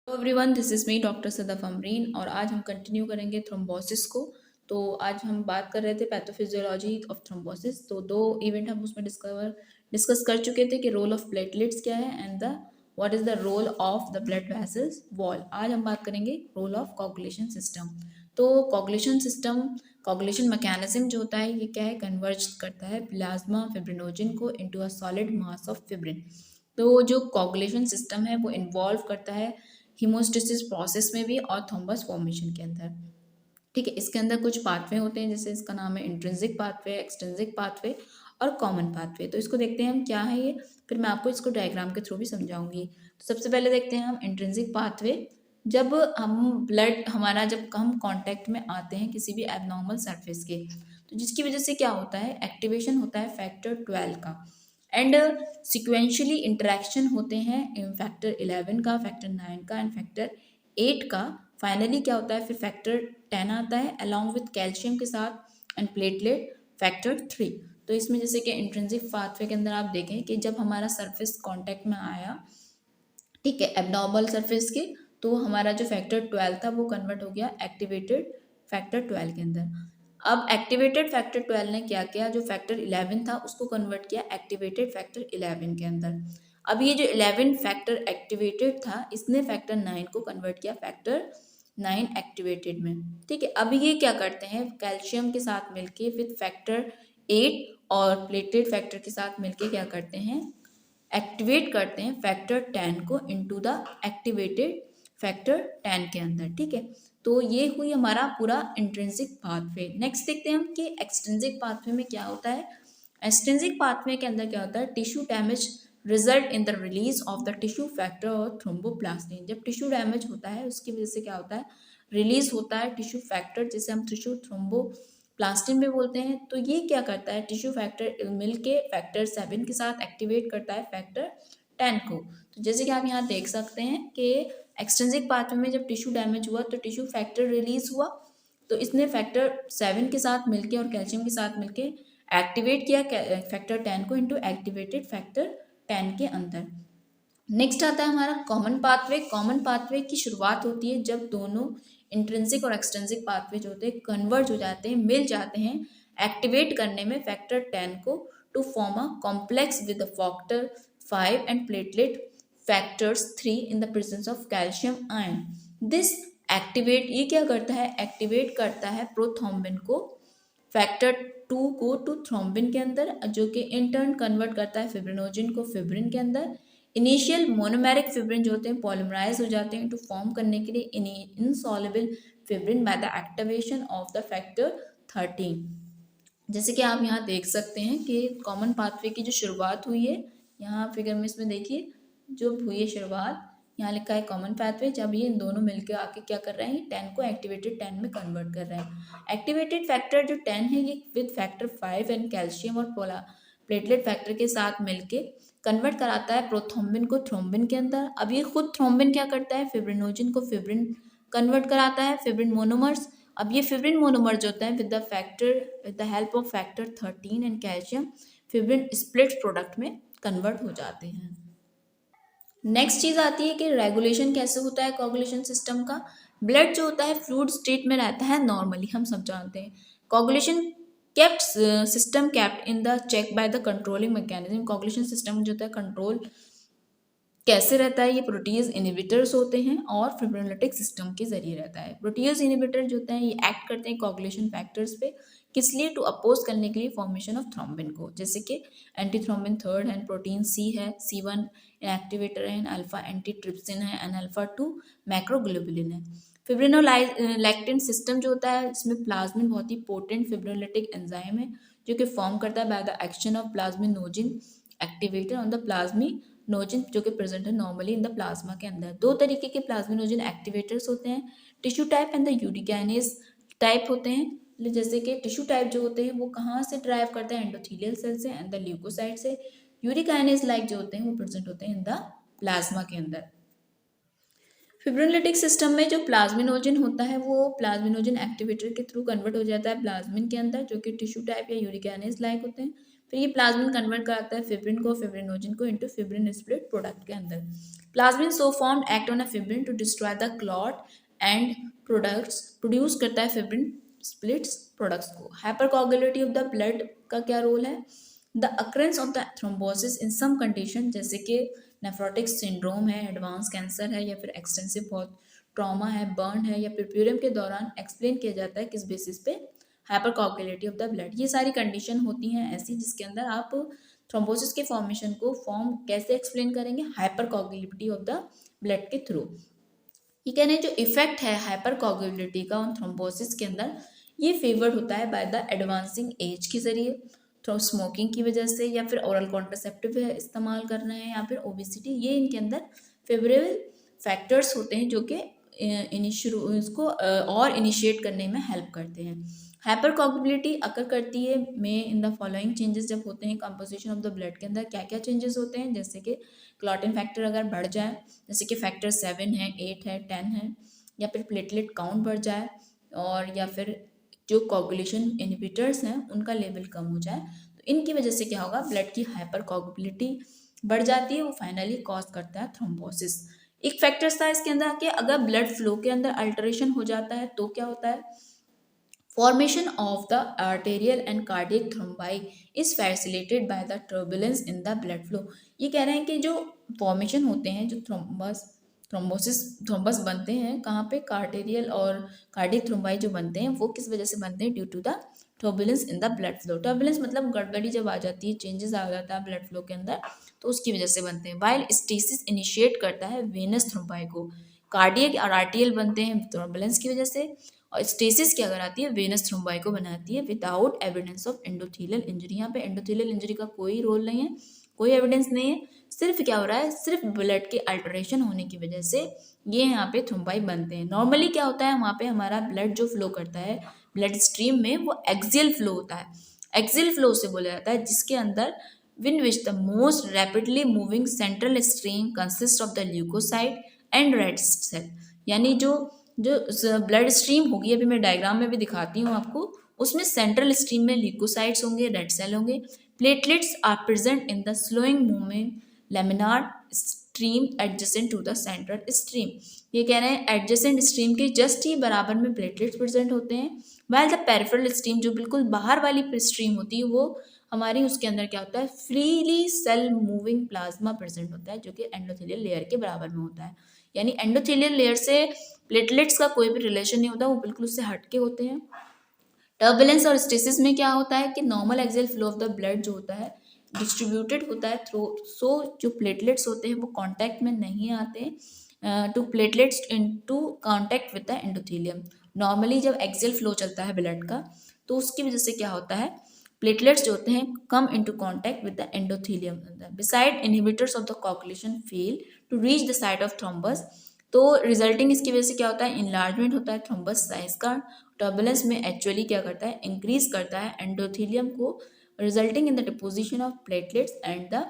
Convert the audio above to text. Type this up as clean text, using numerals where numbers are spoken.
Hello everyone, this is me doctor Sadaf Amreen और आज हम कंटिन्यू करेंगे थ्रोम्बोसिस को। तो आज हम बात कर रहे थे पैथोफिजियोलॉजी ऑफ थ्रोम्बोसिस। तो दो इवेंट हम उसमें डिस्कस कर चुके थे कि रोल ऑफ प्लेटलेट्स क्या है and the what is the role of the blood vessels wall. आज हम बात करेंगे रोल ऑफ कोगुलेशन सिस्टम। तो कोगुलेशन सिस्टम, कोगुलेशन मैकेनिज्म जो होता है ये क्या है, कन्वर्ज करता है प्लाज्मा फिब्रिनोजन को into a solid mass of fibrin. तो जो कोगुलेशन सिस्टम है वो इन्वॉल्व करता है हीमोस्टेसिस प्रोसेस में भी और थ्रोम्बस फॉर्मेशन के अंदर। ठीक है, इसके अंदर कुछ पाथवे होते हैं, जैसे इसका नाम है इंट्रिंसिक पाथवे, एक्सट्रिंसिक पाथवे और कॉमन पाथवे। तो इसको देखते हैं हम क्या है ये, फिर मैं आपको इसको डायग्राम के थ्रू भी समझाऊंगी। तो सबसे पहले देखते हैं हम इंट्रिंसिक पाथवे। जब हम ब्लड हमारा जब हम कांटेक्ट में आते हैं किसी भी एबनॉर्मल सरफेस के, तो जिसकी वजह से क्या होता है, एक्टिवेशन होता है फैक्टर 12 का एंड सिक्वेंशली इंटरेक्शन होते हैं फैक्टर 11 का, फैक्टर 9 का एंड फैक्टर 8 का। फाइनली क्या होता है, फिर फैक्टर 10 आता है अलॉन्ग विथ कैल्शियम के साथ एंड प्लेटलेट फैक्टर 3। तो इसमें जैसे कि इंट्रिंसिक पाथवे के अंदर आप देखें कि जब हमारा सरफेस कांटेक्ट में आया, ठीक है, एबनॉर्मल सरफेस के, तो हमारा जो फैक्टर 12 था वो कन्वर्ट हो गया एक्टिवेटेड फैक्टर 12 के अंदर। अब एक्टिवेटेड फैक्टर 12 ने क्या किया, जो फैक्टर 11 था उसको कन्वर्ट किया एक्टिवेटेड फैक्टर 11 के अंदर। अब ये जो 11 फैक्टर एक्टिवेटेड था इसने फैक्टर 9 को कन्वर्ट किया फैक्टर 9 एक्टिवेटेड में। ठीक है, अब ये क्या करते हैं, कैल्शियम के साथ मिलके विद फैक्टर 8 और प्लेटलेट फैक्टर के साथ मिलके क्या करते हैं, एक्टिवेट करते हैं फैक्टर 10 को इनटू द एक्टिवेटेड फैक्टर 10 के अंदर। ठीक है, तो ये हुई हमारा पूरा इंट्रिंसिक पाथवे। नेक्स्ट देखते हैं हम कि एक्सट्रिंसिक पाथवे में क्या होता है। एक्सट्रिंसिक पाथवे के अंदर क्या होता है, tissue damage result in the release of the tissue factor और थ्रोम्बोप्लास्टिन। जब टिश्यू डैमेज होता है उसकी वजह से क्या होता है, रिलीज होता है टिश्यू फैक्टर, जिसे हम टिश्यू थ्रोम्बो प्लास्टिन में बोलते हैं। तो ये क्या करता है, टिश्यू फैक्टर मिल के फैक्टर 7 के साथ एक्टिवेट करता है फैक्टर 10 को। तो जैसे कि आप यहाँ देख सकते हैं कि एक्सट्रिंसिक पाथवे में जब टिश्यू डैमेज हुआ तो टिश्यू फैक्टर रिलीज हुआ, तो इसने फैक्टर 7 के साथ मिलके और कैल्शियम के साथ मिलके एक्टिवेट किया फैक्टर 10 को इनटू एक्टिवेटेड फैक्टर 10 के अंदर। नेक्स्ट आता है हमारा कॉमन पाथवे। कॉमन पाथवे की शुरुआत होती है जब दोनों इंट्रिंसिक और एक्सट्रिंसिक पाथवे जो होते हैं कन्वर्ज हो जाते हैं, मिल जाते हैं एक्टिवेट करने में फैक्टर 10 को to form a complex with the factor 5 and platelet factors 3 in the presence of calcium ion. This activate, ये क्या करता है, एक्टिवेट करता है प्रोथ्रोम्बिन को, फैक्टर 2 को टू थ्रोम्बिन के अंदर, जो कि इन टर्न कन्वर्ट करता है फिब्रिनोजिन को फिब्रिन के अंदर। इनिशियल मोनोमेरिक फिब्रिन जो होते हैं पॉलीमराइज हो जाते हैं टू फॉर्म करने के लिए insoluble fibrin by the activation of the factor 13। जैसे कि आप यहाँ देख सकते हैं कि कॉमन पाथवे की जो शुरुआत हुई है, यहाँ फिगर में इसमें देखिए जो हुई है शुरुआत, यहाँ लिखा है कॉमन पाथवे। जब ये इन दोनों मिलकर आके क्या कर रहे हैं, 10 को एक्टिवेटेड 10 में कन्वर्ट कर रहे हैं। एक्टिवेटेड फैक्टर जो 10 है ये विद फैक्टर 5 एंड कैल्शियम और प्लेटलेट फैक्टर के साथ मिलके कन्वर्ट कराता है प्रोथ्रोम्बिन को थ्रोम्बिन के अंदर। अब ये खुद थ्रोम्बिन क्या करता है, फिब्रिनोजिन को फिब्रिन कन्वर्ट कराता है, फिब्रिन मोनोमर्स। अब ये फिब्रिन मोनोमर जो होता है with the help of factor 13 and calcium fibrin split product में कन्वर्ट हो जाते हैं। नेक्स्ट चीज़ आती है कि रेगुलेशन कैसे होता है कोगुलेशन सिस्टम का। ब्लड जो होता है फ्लूइड स्टेट में रहता है नॉर्मली, हम सब जानते हैं। Coagulation kept system kept in the check by the controlling mechanism. Coagulation system जो होता है कंट्रोल कैसे रहता है, ये प्रोटीज इनिबिटर्स होते हैं और फिब्रिनोलिटिक सिस्टम के जरिए रहता है। प्रोटीज इनिबिटर जो होते हैं ये एक्ट करते हैं कोगुलेशन फैक्टर्स पे, किस लिए, टू अपोज करने के लिए फॉर्मेशन ऑफ थ्रोम्बिन को। जैसे कि एंटी थ्रोम्बिन थर्ड है, प्रोटीन सी है, C1 एक्टिवेटर है, अल्फा एंटी ट्रिप्सिन है एंड अल्फा 2 मैक्रोग्लोबुलिन है। फिब्रिनोलैक्टिन सिस्टम जो होता है इसमें प्लाज्मिन बहुत ही पोटेंट फिब्रिनोलिटिक एंजाइम है जो कि फॉर्म करता है by the action of plasminogen activator on the plasminogen, जो कि प्रेजेंट है नॉर्मली इन द प्लाज्मा के अंदर। दो तरीके के प्लाज्मिनोजिन एक्टिवेटर्स होते हैं, tissue type and the urokinase type होते हैं। जैसे कि टिश्यू टाइप जो होते हैं वो कहाँ से ड्राइव करते हैं, एंडोथेलियल सेल से एंड द ल्यूकोसाइट से। यूरिकाइनेज लाइक जो होते हैं वो प्रेजेंट होते हैं इन द प्लाज्मा के अंदर। फिब्रिनोलिटिक सिस्टम में जो प्लाज्मिनोजिन होता है वो प्लाज्मिनोजिन एक्टिवेटर के थ्रू कन्वर्ट हो जाता है प्लाज्मिन के अंदर, जो कि टिश्यू टाइप या यूरिकाइनेज लाइक होते हैं। फिर ये प्लाज्मिन कन्वर्ट कराता है फिब्रिन को, फिब्रिनोजन को इनटू फिब्रिन स्प्लिट प्रोडक्ट के अंदर। Plasmin so formed act on a fibrin to destroy the clot end products, produce करता है फिब्रिन स्प्लिट्स प्रोडक्ट्स को। हाइपरकोगुलेटिविटी ऑफ द ब्लड का क्या रोल है? The occurrence of the thrombosis in some condition, जैसे कि नेफ्रोटिक सिंड्रोम है, advance cancer है, या फिर एक्सटेंसिव बहुत ट्रॉमा है, बर्न है, या फिर प्यूरियम के दौरान एक्सप्लेन किया जाता है किस बेसिस पे? हाइपरकोगुलेटिविटी ऑफ द ब्लड। ये सारी कंडीशन होती हैं ऐसी जिसके अंदर आप थ्रोम्बोसिस के फॉर्मेशन को फॉर्म कैसे एक्सप्लेन करेंगे? हाइपरकोगुलेटिविटी ऑफ द ब्लड के थ्रू। ये कह रहे हैं जो इफेक्ट है हाइपरकोगुलेटिविटी का ऑन थ्रोम्बोसिस के अंदर, ये फेवर्ड होता है बाय द एडवांसिंग एज के जरिए, तो स्मोकिंग की वजह से, या फिर ओरल कॉन्ट्रासेप्टिव इस्तेमाल करना है, या फिर ओबेसिटी, ये इनके अंदर फेवरेबल फैक्टर्स होते हैं जो कि इसको और इनिशिएट करने में हेल्प करते हैं। हाइपरकोगुलेबिलिटी अकर करती है में इन द फॉलोइंग चेंजेस जब होते हैं कंपोजिशन ऑफ द ब्लड के अंदर क्या क्या चेंजेस होते हैं, जैसे कि क्लॉटिन फैक्टर अगर बढ़ जाए, जैसे कि फैक्टर 7 है, 8 है, 10 है, या फिर प्लेटलेट काउंट बढ़ जाए, और या फिर जो कोगुलेशन इनहिबिटर्स हैं उनका लेवल कम हो जाए, तो इनकी वजह से क्या होगा? ब्लड की हाइपरकोगुलेबिलिटी बढ़ जाती है, वो फाइनली कॉज करता है थ्रोम्बोसिस। एक फैक्टर्स था इसके अंदर कि अगर ब्लड फ्लो के अंदर अल्टरेशन हो जाता है तो क्या होता है? Formation of the arterial and cardiac thrombi is facilitated by the turbulence in the blood flow। ये कह रहे हैं कि जो फॉर्मेशन होते हैं, जो थ्रोम्बस बनते हैं कहाँ पे? कार्टेरियल और कार्डियक थ्रोम्बाई जो बनते हैं वो किस वजह से बनते हैं? Due to the turbulence in the blood flow. Turbulence मतलब गड़बड़ी जब आ जाती है, चेंजेस आ जाता है ब्लड फ्लो के अंदर, तो उसकी वजह से बनते हैं। वाइल स्टेसिस इनिशिएट करता है वेनस थ्रोम्बाई को। कार्डियक और आर्टियल बनते हैं टर्बुलेंस की वजह से, और स्टेसिस क्या कराती है? वेनस थ्रोम्बाई को बनाती है without evidence of endothelial injury. यहाँ पे एंडोथेलियल इंजरी का कोई रोल नहीं है, कोई एविडेंस नहीं है, सिर्फ क्या हो रहा है? सिर्फ ब्लड के अल्टरेशन होने की वजह से ये यहाँ पे थ्रोम्बाई बनते हैं। नॉर्मली क्या होता है? वहाँ पे हमारा ब्लड जो फ्लो करता है ब्लड स्ट्रीम में, वो एक्सियल फ्लो होता है। एक्सियल फ्लो से बोला जाता है जिसके अंदर in which the most rapidly moving central stream consist of the leukocyte and red cell. यानी जो ब्लड स्ट्रीम होगी, अभी मैं डायग्राम में भी दिखाती हूँ आपको, उसमें सेंट्रल स्ट्रीम में ल्यूकोसाइट्स होंगे, रेड सेल होंगे, platelets are present in the slowing movement laminar stream adjacent to the central stream. ये कह रहे हैं एडजेसेंट स्ट्रीम के जस्ट ही बराबर में प्लेटलेट्स प्रेजेंट होते हैं, वाइल द पेरिफेरल स्ट्रीम जो बिल्कुल बाहर वाली स्ट्रीम होती है वो हमारी, उसके अंदर क्या होता है? Freely cell moving plasma present होता है जो कि एंडोथेलियल लेयर के बराबर में होता है। यानी एंडोथेलियल लेयर से प्लेटलेट्स का कोई भी रिलेशन नहीं होता, वो बिल्कुल उससे हटके होते हैं। टर्बुलेंस और स्टेसिस में क्या होता है कि normal axial flow of the blood जो होता है डिस्ट्रीब्यूटेड होता है थ्रू, सो जो प्लेटलेट्स होते हैं वो कांटेक्ट में नहीं आते to platelets into contact with the endothelium. Normally जब एक्सियल फ्लो चलता है ब्लड का तो उसकी वजह से क्या होता है? प्लेटलेट्स जो होते हैं come into contact with the endothelium. Beside inhibitors of the coagulation fail to reach the site of thrombus, तो रिजल्टिंग इसकी वजह से क्या होता है? इनलार्जमेंट होता है थ्रोम्बस साइज का। टर्बुलेंस में एक्चुअली क्या करता है? इंक्रीज करता है एंडोथेलियम को, resulting in the deposition of platelets and the